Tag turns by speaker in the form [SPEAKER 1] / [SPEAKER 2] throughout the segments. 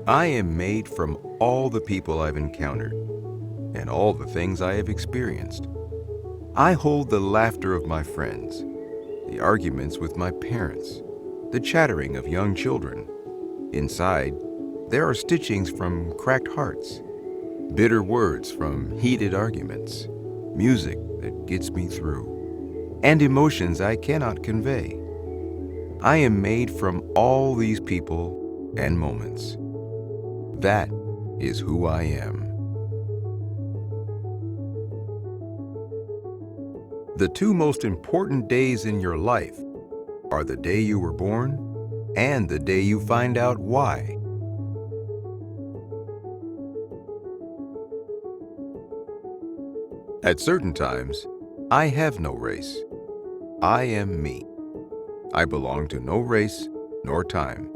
[SPEAKER 1] I am made from all the people I've encountered and all the things I have experienced. I hold the laughter of my friends, the arguments with my parents, the chattering of young children. Inside, there are stitchings from cracked hearts, bitter words from heated arguments, music that gets me through, and emotions I cannot convey. I am made from all these people and moments. That is who I am. The two most important days in your life are the day you were born and the day you find out why. At certain times, I have no race. I am me. I belong to no race nor time.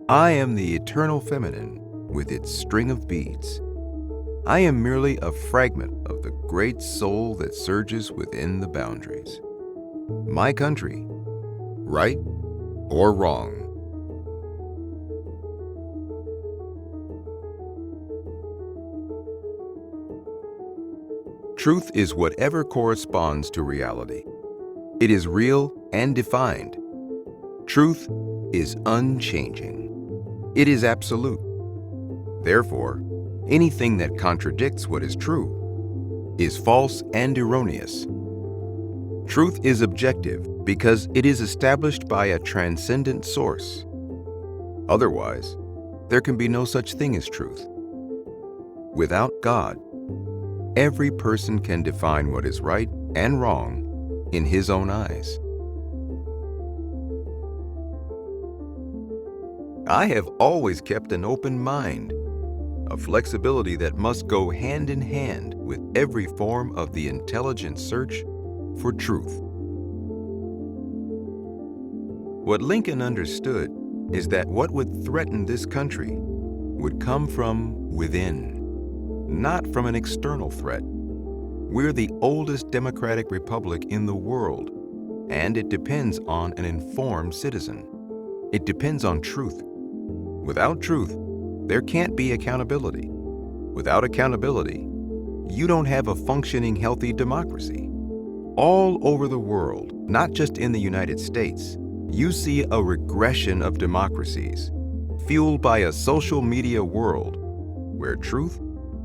[SPEAKER 1] I am the eternal feminine with its string of beads. I am merely a fragment of the great soul that surges within the boundaries. My country, right or wrong. Truth is whatever corresponds to reality. It is real and defined. Truth is unchanging. It is absolute. Therefore, anything that contradicts what is true is false and erroneous. Truth is objective because it is established by a transcendent source. Otherwise, there can be no such thing as truth. Without God, every person can define what is right and wrong in his own eyes. I have always kept an open mind, a flexibility that must go hand in hand with every form of the intelligent search for truth. What Lincoln understood is that what would threaten this country would come from within, not from an external threat. We're the oldest democratic republic in the world, and it depends on an informed citizen. It depends on truth. Without truth, there can't be accountability. Without accountability, you don't have a functioning, healthy democracy. All over the world, not just in the United States, you see a regression of democracies, fueled by a social media world where truth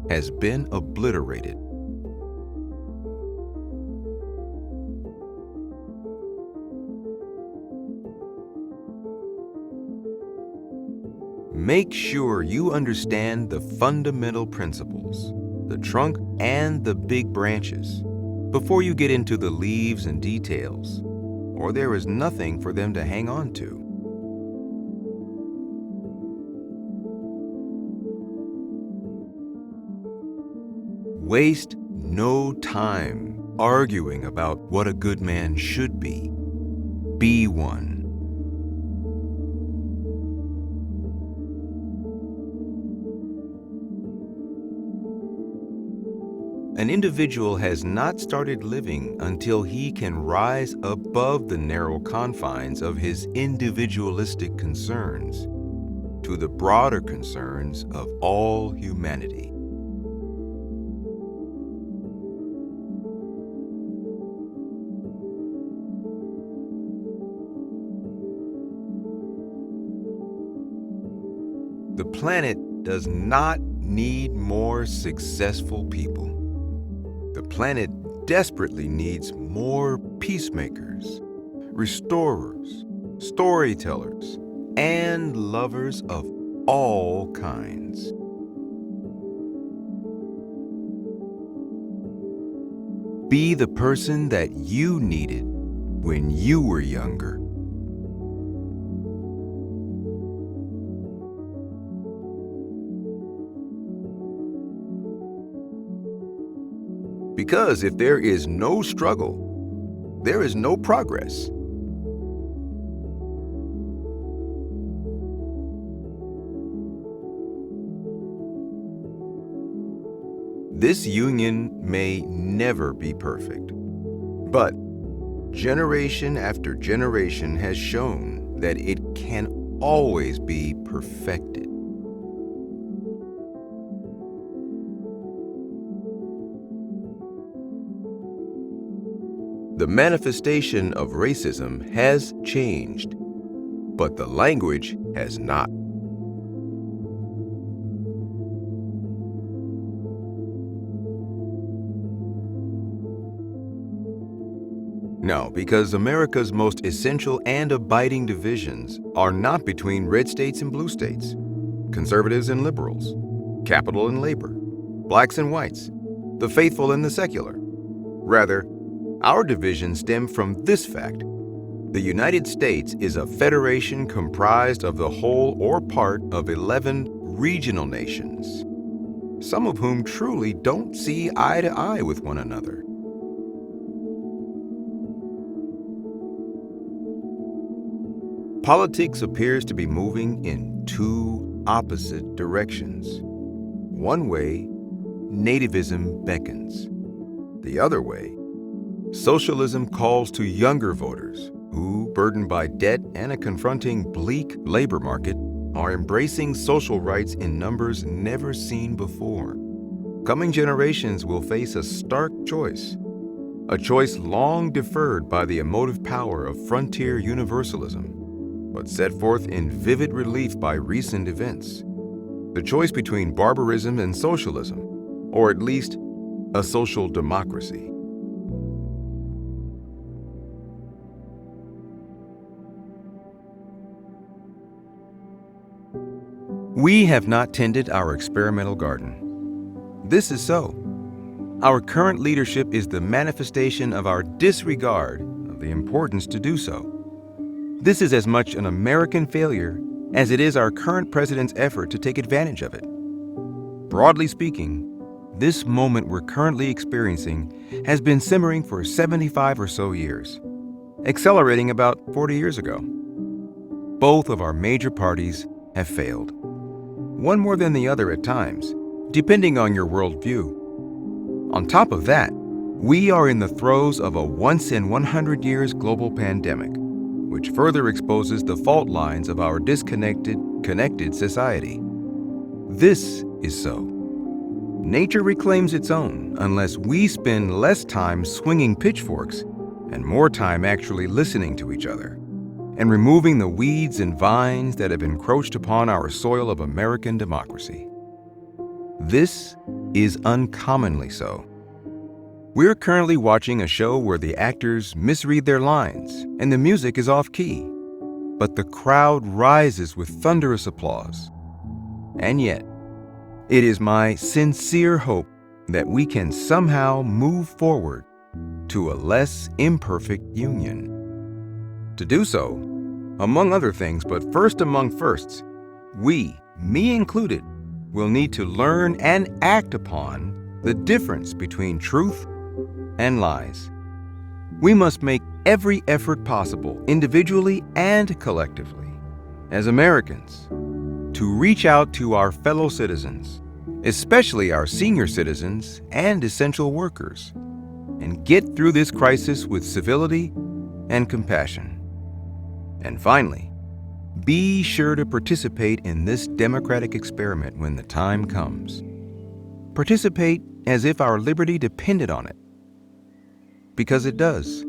[SPEAKER 1] has been obliterated. Make sure you understand the fundamental principles, the trunk and the big branches, before you get into the leaves and details, or there is nothing for them to hang on to. Waste no time arguing about what a good man should be. Be one. An individual has not started living until he can rise above the narrow confines of his individualistic concerns to the broader concerns of all humanity. The planet does not need more successful people. The planet desperately needs more peacemakers, restorers, storytellers, and lovers of all kinds. Be the person that you needed when you were younger. Because if there is no struggle, there is no progress. This union may never be perfect, but generation after generation has shown that it can always be perfected. The manifestation of racism has changed, but the language has not. No, because America's most essential and abiding divisions are not between red states and blue states, conservatives and liberals, capital and labor, blacks and whites, the faithful and the secular. Rather, our divisions stem from this fact: the United States is a federation comprised of the whole or part of 11 regional nations, some of whom truly don't see eye to eye with one another. Politics appears to be moving in two opposite directions. One way, nativism beckons. The other way, socialism calls to younger voters who, burdened by debt and a confronting bleak labor market, are embracing social rights in numbers never seen before. Coming generations will face a stark choice, a choice long deferred by the emotive power of frontier universalism, but set forth in vivid relief by recent events. The choice between barbarism and socialism, or at least a social democracy. We have not tended our experimental garden. This is so. Our current leadership is the manifestation of our disregard of the importance to do so. This is as much an American failure as it is our current president's effort to take advantage of it. Broadly speaking, this moment we're currently experiencing has been simmering for 75 or so years, accelerating about 40 years ago. Both of our major parties have failed, one more than the other at times, depending on your worldview. On top of that, we are in the throes of a once-in-100 years global pandemic, which further exposes the fault lines of our disconnected, connected society. This is so. Nature reclaims its own unless we spend less time swinging pitchforks and more time actually listening to each other and removing the weeds and vines that have encroached upon our soil of American democracy. This is uncommonly so. We're currently watching a show where the actors misread their lines and the music is off-key, but the crowd rises with thunderous applause. And yet, it is my sincere hope that we can somehow move forward to a less imperfect union. To do so, among other things, but first among firsts, we, me included, will need to learn and act upon the difference between truth and lies. We must make every effort possible, individually and collectively, as Americans, to reach out to our fellow citizens, especially our senior citizens and essential workers, and get through this crisis with civility and compassion. And finally, be sure to participate in this democratic experiment when the time comes. Participate as if our liberty depended on it, because it does.